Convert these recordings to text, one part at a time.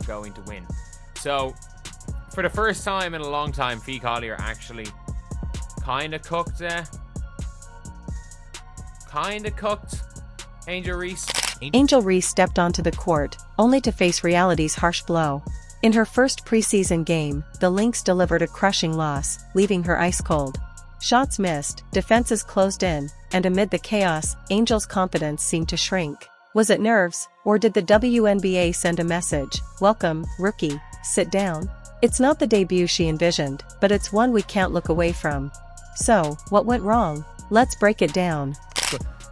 going to win. So, for the first time in a long time, Fee Collier actually kind of cooked Angel Reese. Angel Reese stepped onto the court, only to face reality's harsh blow. In her first preseason game, the Lynx delivered a crushing loss, leaving her ice cold. Shots missed, defenses closed in, and amid the chaos, Angel's confidence seemed to shrink. Was it nerves, or did the WNBA send a message? Welcome, rookie, sit down? It's not the debut she envisioned, but it's one we can't look away from. So, what went wrong? Let's break it down.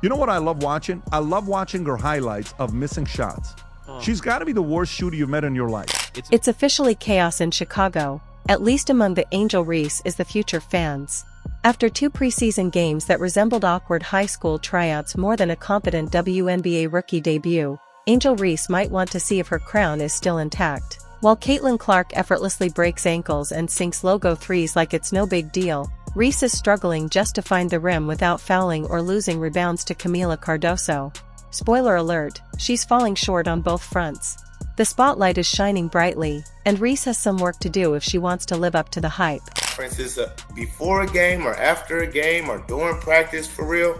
You know what I love watching? I love watching her highlights of missing shots. She's got to be the worst shooter you've met in your life. It's officially chaos in Chicago, at least among the Angel Reese is the future fans. After 2 preseason games that resembled awkward high school tryouts more than a competent WNBA rookie debut, Angel Reese might want to see if her crown is still intact. While Caitlin Clark effortlessly breaks ankles and sinks logo threes like it's no big deal, Reese is struggling just to find the rim without fouling or losing rebounds to Camila Cardoso. Spoiler alert, she's falling short on both fronts. The spotlight is shining brightly, and Reese has some work to do if she wants to live up to the hype. For instance, before a game or after a game or during practice for real,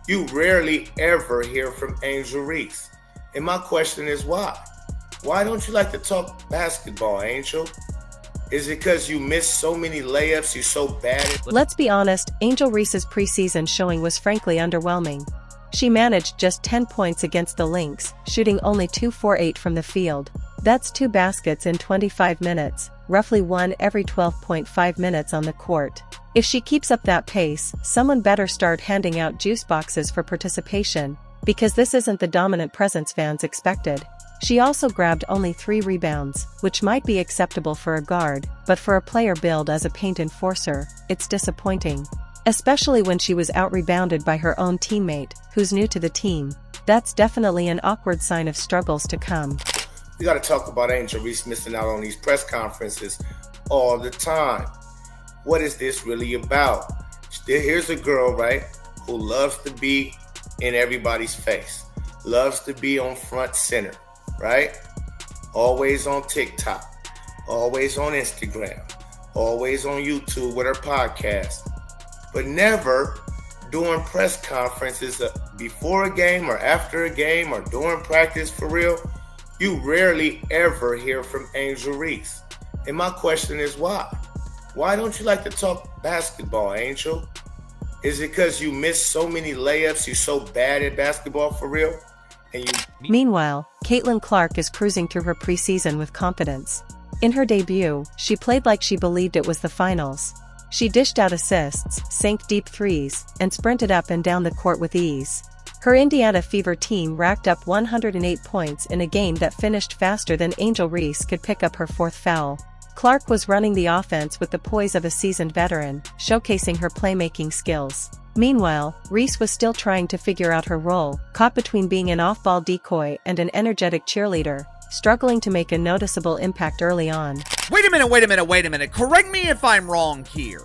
you rarely ever hear from Angel Reese. And my question is why? Why don't you like to talk basketball, Angel? Is it because you miss so many layups, you're so bad at... Let's be honest, Angel Reese's preseason showing was frankly underwhelming. She managed just 10 points against the Lynx, shooting only 2-for-8 from the field. That's 2 baskets in 25 minutes, roughly 1 every 12.5 minutes on the court. If she keeps up that pace, someone better start handing out juice boxes for participation, because this isn't the dominant presence fans expected. She also grabbed only 3 rebounds, which might be acceptable for a guard, but for a player billed as a paint enforcer, it's disappointing. Especially when she was out-rebounded by her own teammate, who's new to the team. That's definitely an awkward sign of struggles to come. We got to talk about Angel Reese missing out on these press conferences all the time. What is this really about? Here's a girl, right, who loves to be in everybody's face, loves to be on front center, right? Always on TikTok, always on Instagram, always on YouTube with her podcast, but never during press conferences before a game or after a game or during practice for real. You rarely ever hear from Angel Reese. And my question is why? Why don't you like to talk basketball, Angel? Is it because you miss so many layups, you're so bad at basketball for real? Meanwhile, Caitlin Clark is cruising through her preseason with confidence. In her debut, she played like she believed it was the finals. She dished out assists, sank deep threes, and sprinted up and down the court with ease. Her Indiana Fever team racked up 108 points in a game that finished faster than Angel Reese could pick up her 4th foul. Clark was running the offense with the poise of a seasoned veteran, showcasing her playmaking skills. Meanwhile, Reese was still trying to figure out her role, caught between being an off-ball decoy and an energetic cheerleader, struggling to make a noticeable impact early on. Wait a minute. Correct me if I'm wrong here.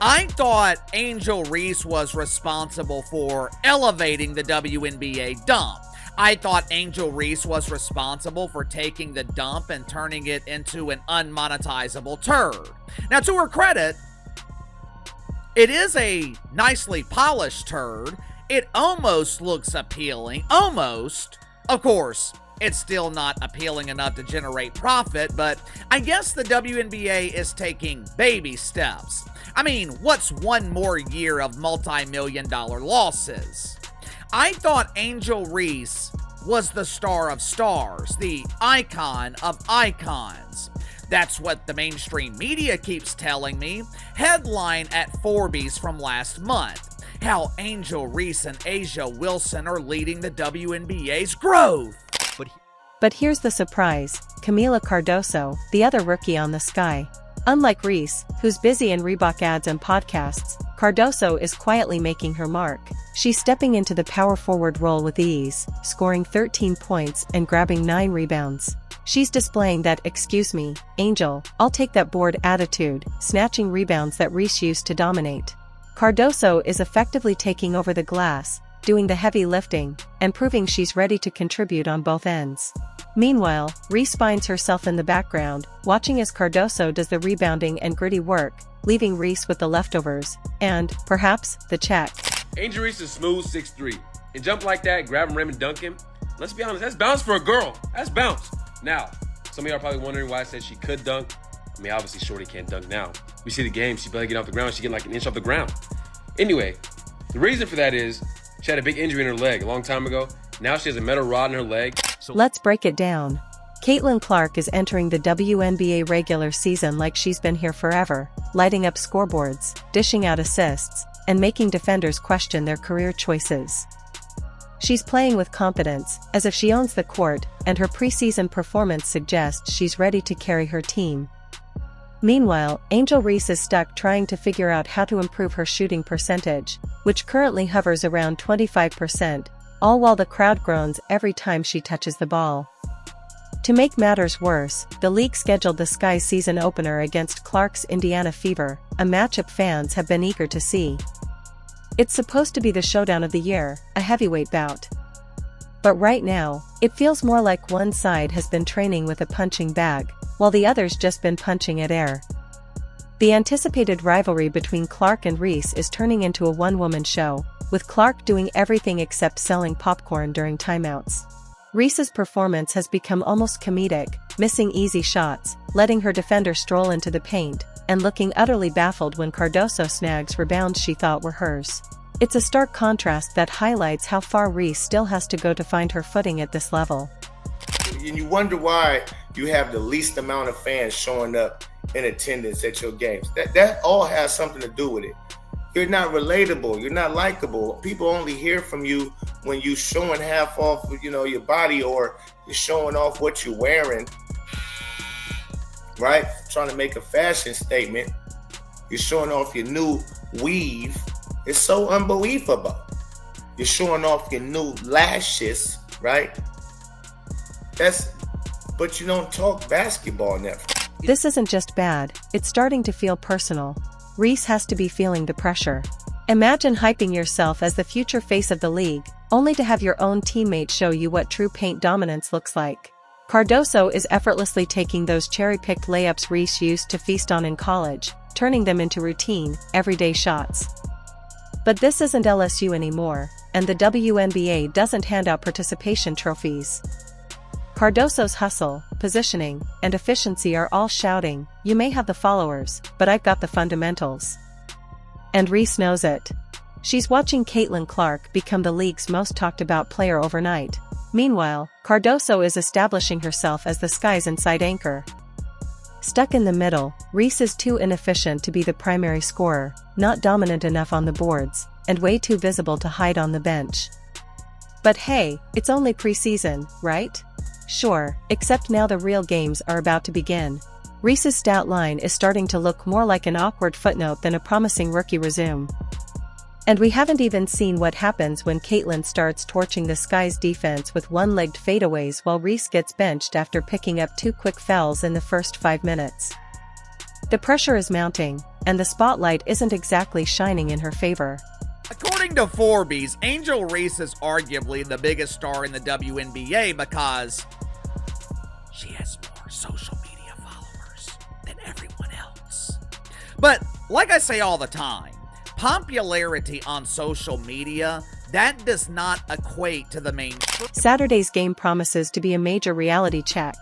I thought Angel Reese was responsible for elevating the WNBA dump. I thought Angel Reese was responsible for taking the dump and turning it into an unmonetizable turd. Now, to her credit, it is a nicely polished turd. It almost looks appealing. Almost. Of course, it's still not appealing enough to generate profit, but I guess the WNBA is taking baby steps. I mean, what's one more year of multi-million-dollar losses? I thought Angel Reese was the star of stars, the icon of icons. That's what the mainstream media keeps telling me. Headline at Forbes from last month. How Angel Reese and Asia Wilson are leading the WNBA's growth. But here's the surprise, Camila Cardoso, the other rookie on the sky. Unlike Reese, who's busy in Reebok ads and podcasts, Cardoso is quietly making her mark. She's stepping into the power forward role with ease, scoring 13 points and grabbing 9 rebounds. She's displaying that "excuse me, Angel, I'll take that board" attitude, snatching rebounds that Reese used to dominate. Cardoso is effectively taking over the glass, doing the heavy lifting, and proving she's ready to contribute on both ends. Meanwhile, Reese finds herself in the background, watching as Cardoso does the rebounding and gritty work, leaving Reese with the leftovers, and, perhaps, the check. Angel Reese is smooth 6'3". And jump like that, grab him, rim, and dunk him. Let's be honest, that's bounce for a girl. That's bounce. Now, some of y'all are probably wondering why I said she could dunk. I mean, obviously, Shorty can't dunk now. We see the game, she barely get off the ground. She get like an inch off the ground. Anyway, the reason for that is she had a big injury in her leg a long time ago. Now she has a metal rod in her leg. Let's break it down. Caitlin Clark is entering the WNBA regular season like she's been here forever, lighting up scoreboards, dishing out assists, and making defenders question their career choices. She's playing with confidence, as if she owns the court, and her preseason performance suggests she's ready to carry her team. Meanwhile, Angel Reese is stuck trying to figure out how to improve her shooting percentage, which currently hovers around 25%, all while the crowd groans every time she touches the ball. To make matters worse, the league scheduled the Sky's season opener against Clark's Indiana Fever, a matchup fans have been eager to see. It's supposed to be the showdown of the year, a heavyweight bout. But right now, it feels more like one side has been training with a punching bag, while the other's just been punching at air. The anticipated rivalry between Clark and Reese is turning into a one-woman show, with Clark doing everything except selling popcorn during timeouts. Reese's performance has become almost comedic, missing easy shots, letting her defender stroll into the paint, and looking utterly baffled when Cardoso snags rebounds she thought were hers. It's a stark contrast that highlights how far Reese still has to go to find her footing at this level. And you wonder why you have the least amount of fans showing up in attendance at your games. That all has something to do with it. You're not relatable. You're not likable. People only hear from you when you showing half off, your body, or you're showing off what you're wearing, right? Trying to make a fashion statement. You're showing off your new weave. It's so unbelievable. You're showing off your new lashes, right? But you don't talk basketball never. This isn't just bad, it's starting to feel personal. Reese has to be feeling the pressure. Imagine hyping yourself as the future face of the league, only to have your own teammates show you what true paint dominance looks like. Cardoso is effortlessly taking those cherry-picked layups Reese used to feast on in college, turning them into routine, everyday shots. But this isn't LSU anymore, and the WNBA doesn't hand out participation trophies. Cardoso's hustle, positioning, and efficiency are all shouting, "You may have the followers, but I've got the fundamentals." And Reese knows it. She's watching Caitlin Clark become the league's most talked about player overnight. Meanwhile, Cardoso is establishing herself as the Sky's inside anchor. Stuck in the middle, Reese is too inefficient to be the primary scorer, not dominant enough on the boards, and way too visible to hide on the bench. But hey, it's only preseason, right? Sure, except now the real games are about to begin. Reese's stat line is starting to look more like an awkward footnote than a promising rookie resume. And we haven't even seen what happens when Caitlin starts torching the Sky's defense with one-legged fadeaways while Reese gets benched after picking up 2 quick fouls in the first 5 minutes. The pressure is mounting, and the spotlight isn't exactly shining in her favor. According to Forbes, Angel Reese is arguably the biggest star in the WNBA because she has more social media followers than everyone else. But like I say all the time, popularity on social media, that does not equate to the main. Saturday's game promises to be a major reality check.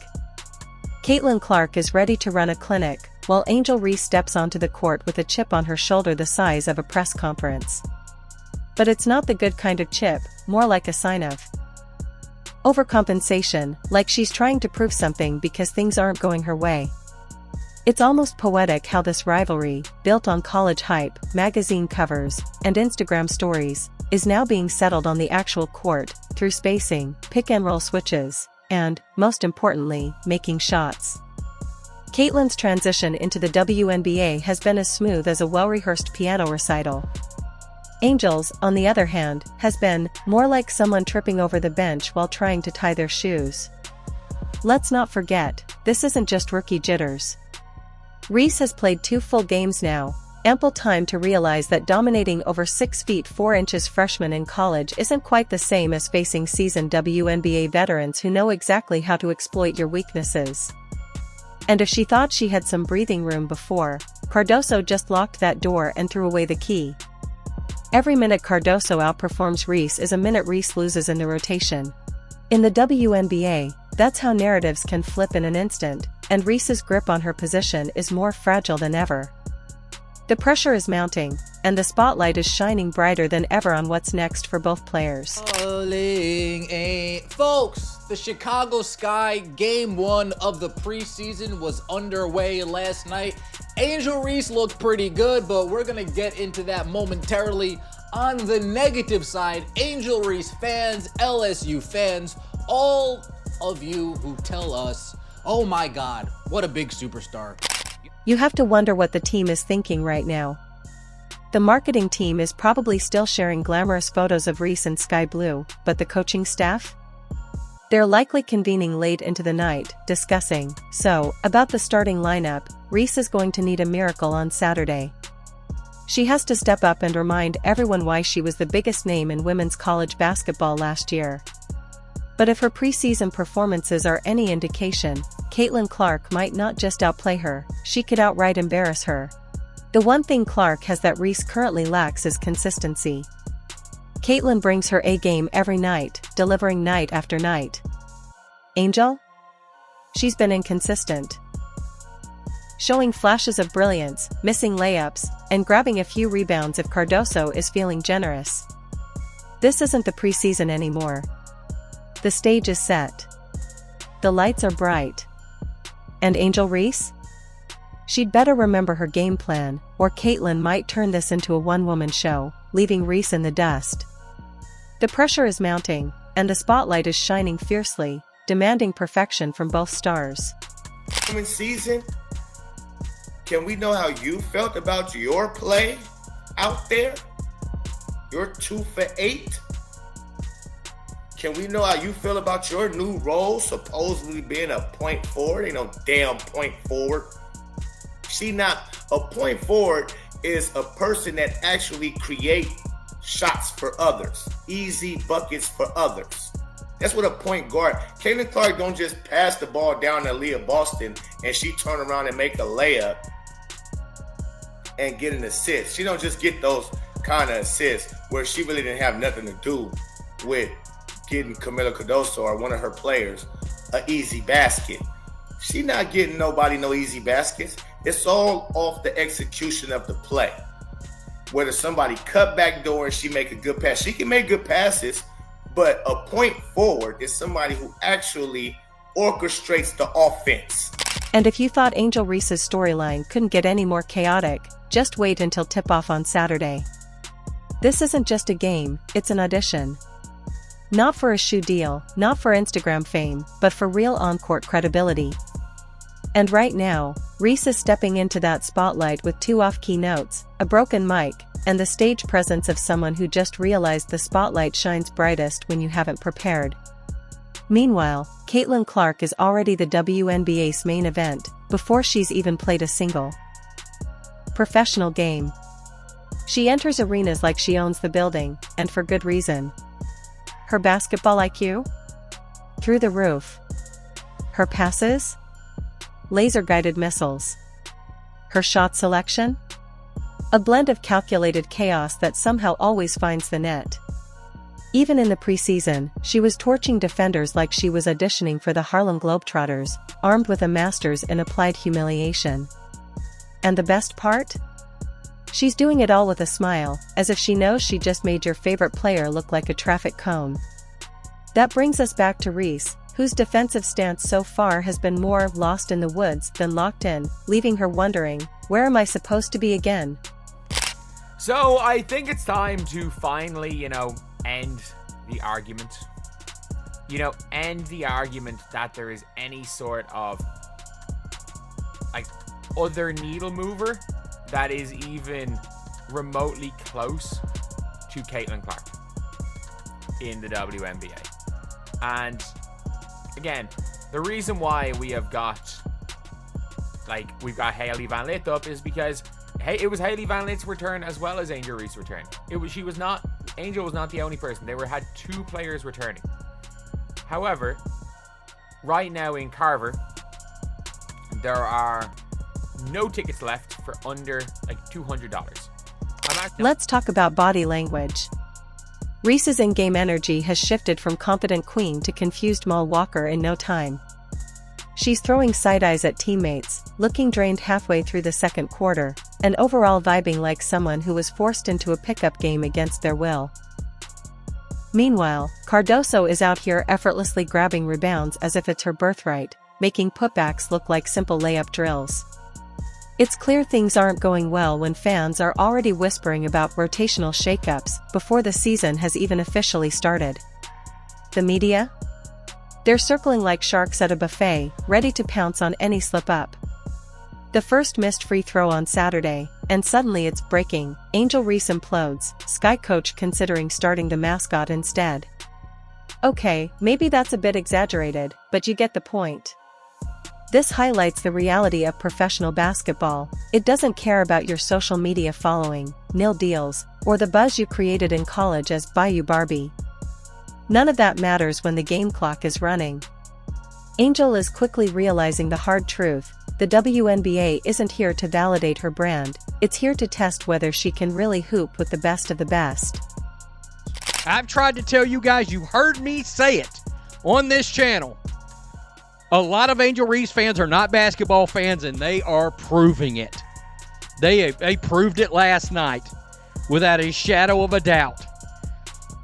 Caitlin Clark is ready to run a clinic, while Angel Reese steps onto the court with a chip on her shoulder the size of a press conference. But it's not the good kind of chip, more like a sign of overcompensation, like she's trying to prove something because things aren't going her way. It's almost poetic how this rivalry, built on college hype, magazine covers, and Instagram stories, is now being settled on the actual court, through spacing, pick-and-roll switches, and, most importantly, making shots. Caitlin's transition into the WNBA has been as smooth as a well-rehearsed piano recital. Angel's, on the other hand, has been more like someone tripping over the bench while trying to tie their shoes. Let's not forget, this isn't just rookie jitters. Reese has played 2 full games now, ample time to realize that dominating over 6 feet 4 inches freshmen in college isn't quite the same as facing seasoned WNBA veterans who know exactly how to exploit your weaknesses. And if she thought she had some breathing room before, Cardoso just locked that door and threw away the key. Every minute Cardoso outperforms Reese is a minute Reese loses in the rotation. In the WNBA, that's how narratives can flip in an instant, and Reese's grip on her position is more fragile than ever. The pressure is mounting, and the spotlight is shining brighter than ever on what's next for both players. Folks, the Chicago Sky Game 1 of the preseason was underway last night. Angel Reese looked pretty good, but we're going to get into that momentarily. On the negative side, Angel Reese fans, LSU fans, all of you who tell us, oh my God, what a big superstar. You have to wonder what the team is thinking right now. The marketing team is probably still sharing glamorous photos of Reese in sky blue, but the coaching staff? They're likely convening late into the night, discussing, about the starting lineup. Reese is going to need a miracle on Saturday. She has to step up and remind everyone why she was the biggest name in women's college basketball last year. But if her preseason performances are any indication, Caitlin Clark might not just outplay her, she could outright embarrass her. The one thing Clark has that Reese currently lacks is consistency. Caitlin brings her A game every night, delivering night after night. Angel? She's been inconsistent. Showing flashes of brilliance, missing layups, and grabbing a few rebounds if Cardoso is feeling generous. This isn't the preseason anymore. The stage is set. The lights are bright. And Angel Reese? She'd better remember her game plan, or Caitlin might turn this into a one-woman show, leaving Reese in the dust. The pressure is mounting, and the spotlight is shining fiercely, demanding perfection from both stars. Coming season, can we know how you felt about your play out there? You're 2 for 8. Can we know how you feel about your new role, supposedly being a point forward? Ain't no damn point forward. A point forward is a person that actually create shots for others, easy buckets for others. That's what a point guard. Caitlin Clark don't just pass the ball down to Leah Boston and she turn around and make a layup and get an assist. She don't just get those kind of assists where she really didn't have nothing to do with getting Camila Cardoso or one of her players an easy basket. She not getting nobody no easy baskets. It's all off the execution of the play. Whether somebody cut back door and she make a good pass. She can make good passes, but a point forward is somebody who actually orchestrates the offense. And if you thought Angel Reese's storyline couldn't get any more chaotic, just wait until tip-off on Saturday. This isn't just a game, it's an audition. Not for a shoe deal, not for Instagram fame, but for real on-court credibility. And right now, Reese is stepping into that spotlight with 2 off-key notes, a broken mic, and the stage presence of someone who just realized the spotlight shines brightest when you haven't prepared. Meanwhile, Caitlin Clark is already the WNBA's main event, before she's even played a single professional game. She enters arenas like she owns the building, and for good reason. Her basketball IQ? Through the roof. Her passes? Laser-guided missiles. Her shot selection? A blend of calculated chaos that somehow always finds the net. Even in the preseason, she was torching defenders like she was auditioning for the Harlem Globetrotters, armed with a master's in applied humiliation. And the best part? She's doing it all with a smile, as if she knows she just made your favorite player look like a traffic cone. That brings us back to Reese, whose defensive stance so far has been more lost in the woods than locked in, leaving her wondering, where am I supposed to be again? So I think it's time to finally, end the argument. End the argument that there is any sort of, other needle mover that is even remotely close to Caitlin Clark in the WNBA. And again, the reason why we've got Haley Van Lith up is because Hey, it was Hailey Van Lit's return as well as Angel Reese's return. Angel was not the only person. They had 2 players returning. However, right now in Carver, there are no tickets left for under like $200. Let's talk about body language. Reese's in-game energy has shifted from confident queen to confused mall walker in no time. She's throwing side-eyes at teammates, looking drained halfway through the second quarter, and overall vibing like someone who was forced into a pickup game against their will. Meanwhile, Cardoso is out here effortlessly grabbing rebounds as if it's her birthright, making putbacks look like simple layup drills. It's clear things aren't going well when fans are already whispering about rotational shakeups before the season has even officially started. The media? They're circling like sharks at a buffet, ready to pounce on any slip-up. The first missed free throw on Saturday, and suddenly it's breaking. Angel Reese implodes, Sky coach considering starting the mascot instead. Okay, maybe that's a bit exaggerated, but you get the point. This highlights the reality of professional basketball. It doesn't care about your social media following, nil deals, or the buzz you created in college as Bayou Barbie. None of that matters when the game clock is running. Angel is quickly realizing the hard truth. The WNBA isn't here to validate her brand, it's here to test whether she can really hoop with the best of the best. I've tried to tell you guys, you heard me say it on this channel. A lot of Angel Reese fans are not basketball fans, and they are proving it. They proved it last night without a shadow of a doubt.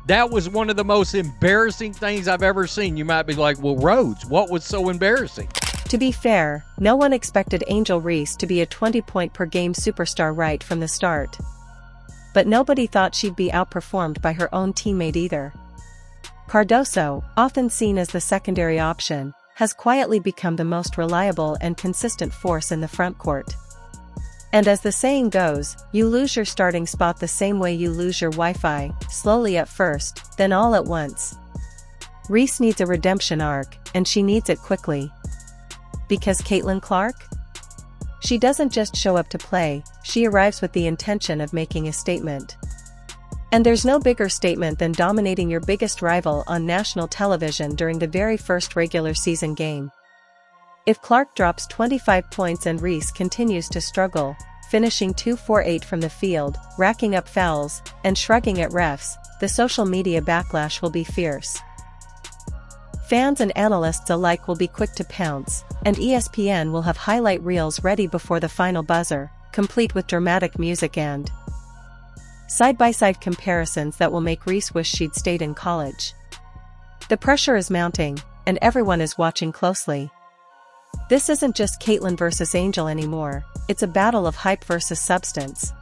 That was one of the most embarrassing things I've ever seen. You might be like, well, Rhodes, what was so embarrassing? To be fair, no one expected Angel Reese to be a 20-point-per-game superstar right from the start. But nobody thought she'd be outperformed by her own teammate either. Cardoso, often seen as the secondary option, has quietly become the most reliable and consistent force in the frontcourt. And as the saying goes, you lose your starting spot the same way you lose your Wi-Fi, slowly at first, then all at once. Reese needs a redemption arc, and she needs it quickly. Because Caitlin Clark? She doesn't just show up to play, she arrives with the intention of making a statement. And there's no bigger statement than dominating your biggest rival on national television during the very first regular season game. If Clark drops 25 points and Reese continues to struggle, finishing 2-for-8 from the field, racking up fouls, and shrugging at refs, the social media backlash will be fierce. Fans and analysts alike will be quick to pounce, and ESPN will have highlight reels ready before the final buzzer, complete with dramatic music and side-by-side comparisons that will make Reese wish she'd stayed in college. The pressure is mounting, and everyone is watching closely. This isn't just Caitlin versus Angel anymore, it's a battle of hype versus substance.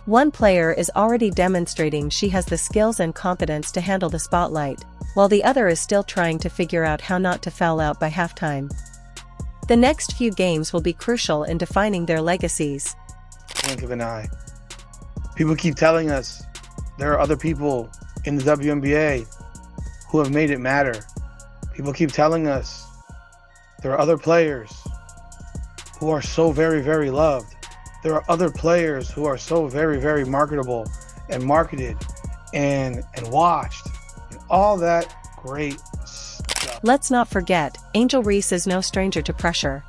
One player is already demonstrating she has the skills and confidence to handle the spotlight, while the other is still trying to figure out how not to foul out by halftime. The next few games will be crucial in defining their legacies. Blink of an eye. People keep telling us there are other people in the WNBA who have made it matter. People keep telling us there are other players who are so very, very loved. There are other players who are so very, very marketable and marketed and watched. And all that great stuff. Let's not forget, Angel Reese is no stranger to pressure.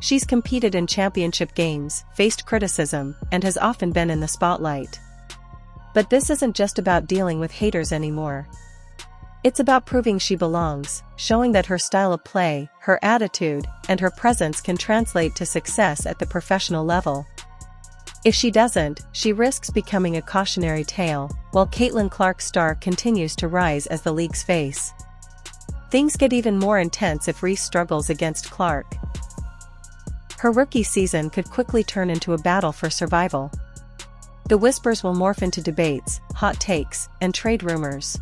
She's competed in championship games, faced criticism, and has often been in the spotlight. But this isn't just about dealing with haters anymore. It's about proving she belongs, showing that her style of play, her attitude, and her presence can translate to success at the professional level. If she doesn't, she risks becoming a cautionary tale, while Caitlin Clark's star continues to rise as the league's face. Things get even more intense if Reese struggles against Clark. Her rookie season could quickly turn into a battle for survival. The whispers will morph into debates, hot takes, and trade rumors.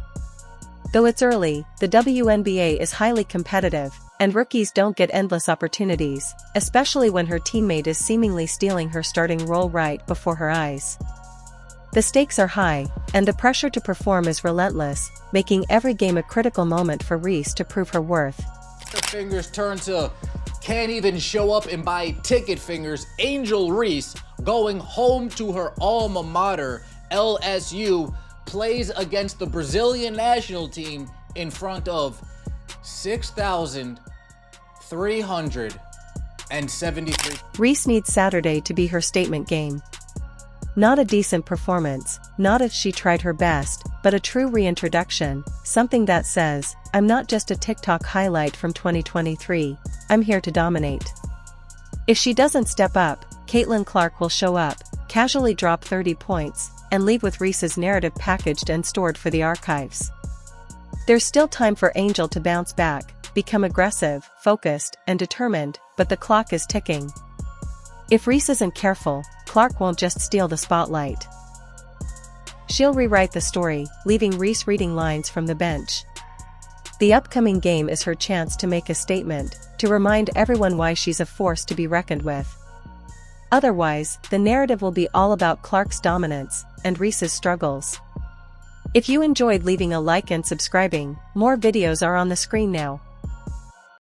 Though it's early, the WNBA is highly competitive, and rookies don't get endless opportunities, especially when her teammate is seemingly stealing her starting role right before her eyes. The stakes are high, and the pressure to perform is relentless, making every game a critical moment for Reese to prove her worth. Her fingers turn to can't even show up and buy ticket fingers. Angel Reese, going home to her alma mater, LSU, plays against the Brazilian national team in front of 6,373. Reese needs Saturday to be her statement game. Not a decent performance, not if she tried her best, but a true reintroduction, something that says, I'm not just a TikTok highlight from 2023, I'm here to dominate. If she doesn't step up, Caitlin Clark will show up, casually drop 30 points, and leave with Reese's narrative packaged and stored for the archives. There's still time for Angel to bounce back, become aggressive, focused, and determined, but the clock is ticking. If Reese isn't careful, Clark won't just steal the spotlight. She'll rewrite the story, leaving Reese reading lines from the bench. The upcoming game is her chance to make a statement, to remind everyone why she's a force to be reckoned with. Otherwise, the narrative will be all about Clark's dominance and Reese's struggles. If you enjoyed leaving a like and subscribing, more videos are on the screen now.